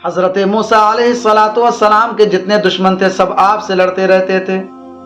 حضرت موسیٰ علیہ السلام کے جتنے دشمن تھے سب آپ سے لڑتے رہتے تھے،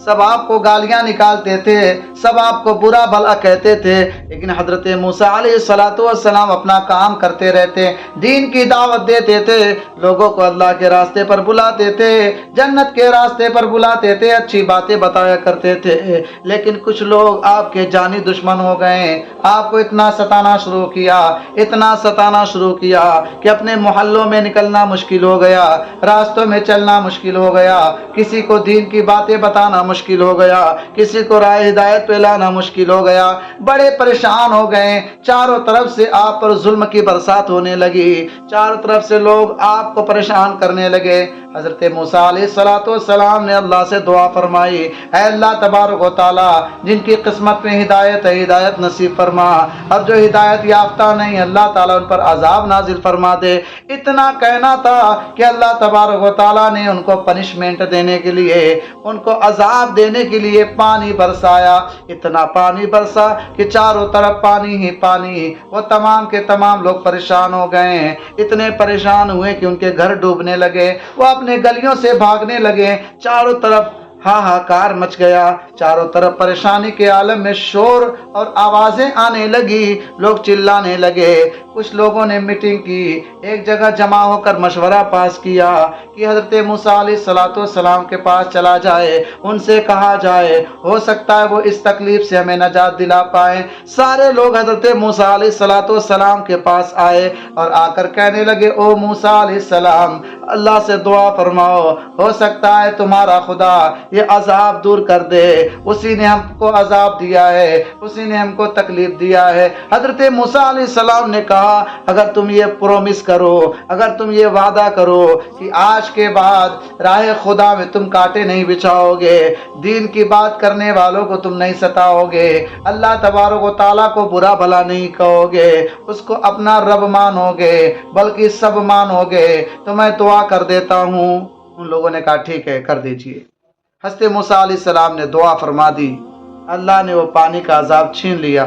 سب آپ کو گالیاں نکالتے تھے، سب آپ کو برا بھلا کہتے تھے، لیکن حضرت موسیٰ علیہ السلام اپنا کام کرتے رہتے، دین کی دعوت دیتے تھے، لوگوں کو اللہ کے راستے پر بلاتے تھے، جنت کے راستے پر بلاتے تھے، اچھی باتیں بتایا کرتے تھے۔ لیکن کچھ لوگ آپ کے جانی دشمن ہو گئے، آپ کو اتنا ستانا شروع کیا، اتنا ستانا شروع کیا کہ اپنے محلوں میں نکلنا مشکل ہو گیا، راستوں میں چلنا مشکل ہو گیا، کسی کو دین کی باتیں بتانا مشکل ہو گیا، کسی کو راہ ہدایت پہ لانا مشکل ہو گیا، بڑے پریشان ہو گئے، چاروں طرف سے آپ پر ظلم کی برسات ہونے لگی، چاروں طرف سے لوگ آپ کو پریشان کرنے لگے۔ حضرت موسیٰ علیہ السلام نے اللہ سے دعا فرمائی، اے اللہ تبارک و تعالی، جن کی قسمت میں ہدایت ہے ہدایت نصیب فرما، اور جو ہدایت یافتہ نہیں اللہ تعالیٰ ان پر عذاب نازل فرما دے۔ اتنا کہنا تھا کہ اللہ تبارک و تعالیٰ نے ان کو پنشمنٹ دینے کے لیے، ان کو عذاب دینے کے لیے پانی برسایا، اتنا پانی برسا کہ چاروں طرف پانی ہی پانی، وہ تمام کے تمام لوگ پریشان ہو گئے، اتنے پریشان ہوئے کہ ان کے گھر ڈوبنے لگے، وہ اپنے گلیوں سے بھاگنے لگے، چاروں طرف ہاہاکار مچ گیا، چاروں طرف پریشانی کے عالم میں شور اور آوازیں آنے لگی، لوگ چلانے لگے۔ کچھ لوگوں نے میٹنگ کی، ایک جگہ جمع ہو کر مشورہ پاس کیا کہ حضرت موسیٰ علیہ السلام کے پاس چلا جائے، ان سے کہا جائے، ہو سکتا ہے وہ اس تکلیف سے ہمیں نجات دلا پائیں۔ سارے لوگ حضرت موسیٰ علیہ السلام کے پاس آئے اور آ کر کہنے لگے، او موسیٰ علیہ السلام، اللہ سے دعا فرماؤ، ہو سکتا ہے تمہارا خدا یہ عذاب دور کر دے، اسی نے ہم کو عذاب دیا ہے، اسی نے ہم کو تکلیف دیا ہے۔ حضرت موسیٰ علیہ السلام نے کہا، اگر تم یہ پرومس کرو، اگر تم یہ وعدہ کرو کہ آج کے بعد راہ خدا میں تم کانٹے نہیں بچھاؤ گے، دین کی بات کرنے والوں کو تم نہیں ستاؤ گے، اللہ تبارک و تعالیٰ کو برا بھلا نہیں کہو گے، اس کو اپنا رب مانو گے بلکہ سب مانو گے، تو میں دعا کر دیتا ہوں۔ ان لوگوں نے کہا ٹھیک ہے، کر دیجئے۔ حضرت موسیٰ علیہ السلام نے دعا فرما دی، اللہ نے وہ پانی کا عذاب چھین لیا،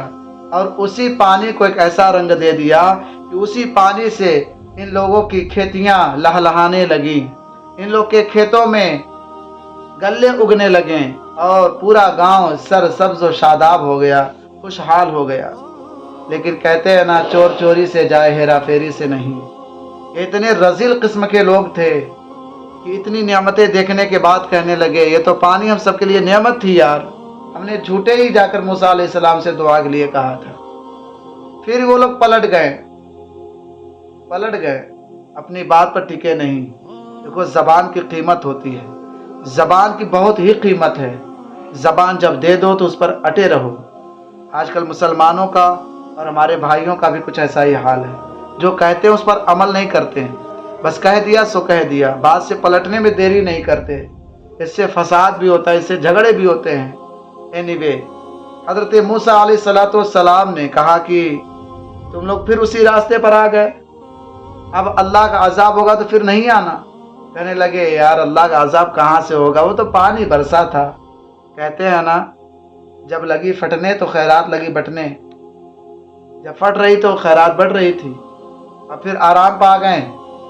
اور اسی پانی کو ایک ایسا رنگ دے دیا کہ اسی پانی سے ان لوگوں کی کھیتیاں لہلہانے لگیں، ان لوگ کے کھیتوں میں گلے اگنے لگیں، اور پورا گاؤں سرسبز و شاداب ہو گیا، خوشحال ہو گیا۔ لیکن کہتے ہیں نا، چور چوری سے جائے ہیرا پھیری سے نہیں۔ اتنے رذیل قسم کے لوگ تھے کہ اتنی نعمتیں دیکھنے کے بعد کہنے لگے، یہ تو پانی ہم سب کے لیے نعمت تھی یار، ہم نے جھوٹے ہی جا کر موسیٰ علیہ السلام سے دعا کے لیے کہا تھا۔ پھر وہ لوگ پلٹ گئے، اپنی بات پر ٹکے نہیں۔ دیکھو، زبان کی قیمت ہوتی ہے، زبان کی بہت ہی قیمت ہے، زبان جب دے دو تو اس پر اٹے رہو۔ آج کل مسلمانوں کا اور ہمارے بھائیوں کا بھی کچھ ایسا ہی حال ہے، جو کہتے ہیں اس پر عمل نہیں کرتے ہیں، بس کہہ دیا سو کہہ دیا، بات سے پلٹنے میں دیری نہیں کرتے، اس سے فساد بھی ہوتا ہے، اس سے جھگڑے بھی ہوتے ہیں۔ اینی حضرت موسیٰ علیہ السلام نے کہا کہ تم لوگ پھر اسی راستے پر آ گئے، اب اللہ کا عذاب ہوگا تو پھر نہیں آنا۔ کہنے لگے، یار اللہ کا عذاب کہاں سے ہوگا، وہ تو پانی برسا تھا۔ کہتے ہیں نا، جب لگی پھٹنے تو خیرات لگی بٹنے، جب پھٹ رہی تو خیرات بڑھ رہی تھی، اور پھر آرام پا گئے،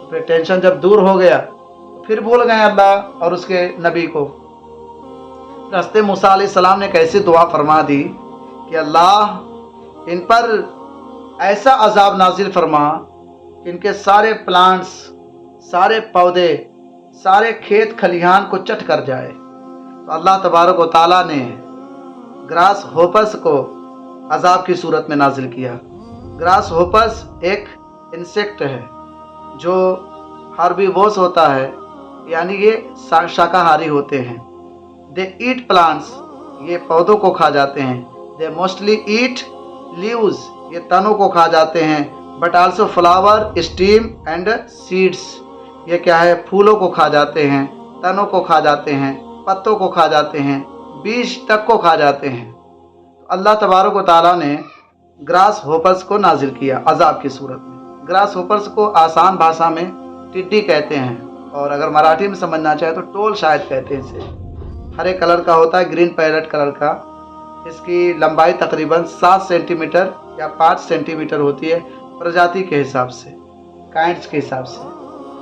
پھر ٹینشن جب دور ہو گیا پھر بھول گئے اللہ اور اس کے نبی کو۔ حضرت موسیٰ علیہ السلام نے کیسی دعا فرما دی کہ اللہ ان پر ایسا عذاب نازل فرما کہ ان کے سارے پلانٹس، سارے پودے، سارے کھیت کھلیہان کو چٹ کر جائے۔ تو اللہ تبارک و تعالیٰ نے گراس ہوپرس کو عذاب کی صورت میں نازل کیا۔ گراس ہوپرس ایک انسیکٹ ہے جو ہربیوورس ہوتا ہے، یعنی یہ شاکاہاری ہوتے ہیں۔ دے ایٹ پلانٹس، یہ پودوں کو کھا جاتے ہیں۔ دے موسٹلی ایٹ لیوز، یہ تنوں کو کھا جاتے ہیں۔ But also flower, stem and seeds, یہ کیا ہے، پھولوں کو کھا جاتے ہیں، تنوں کو کھا جاتے ہیں، پتوں کو کھا جاتے ہیں، بیج تک کو کھا جاتے ہیں۔ اللہ تبارک و تعالیٰ نے گراس ہوپرس کو نازل کیا عذاب کی صورت میں۔ گراس ہوپرس کو آسان بھاشا میں ٹڈی کہتے ہیں، اور اگر مراٹھی میں سمجھنا چاہے تو ٹول شاید کہتے ہیں اسے۔ ہرے کلر کا ہوتا ہے، گرین پیرٹ کلر کا۔ اس کی لمبائی تقریباً 7 سینٹی میٹر یا 5 سینٹی میٹر ہوتی ہے، پرجاتی کے حساب سے، کائنڈس کے حساب سے۔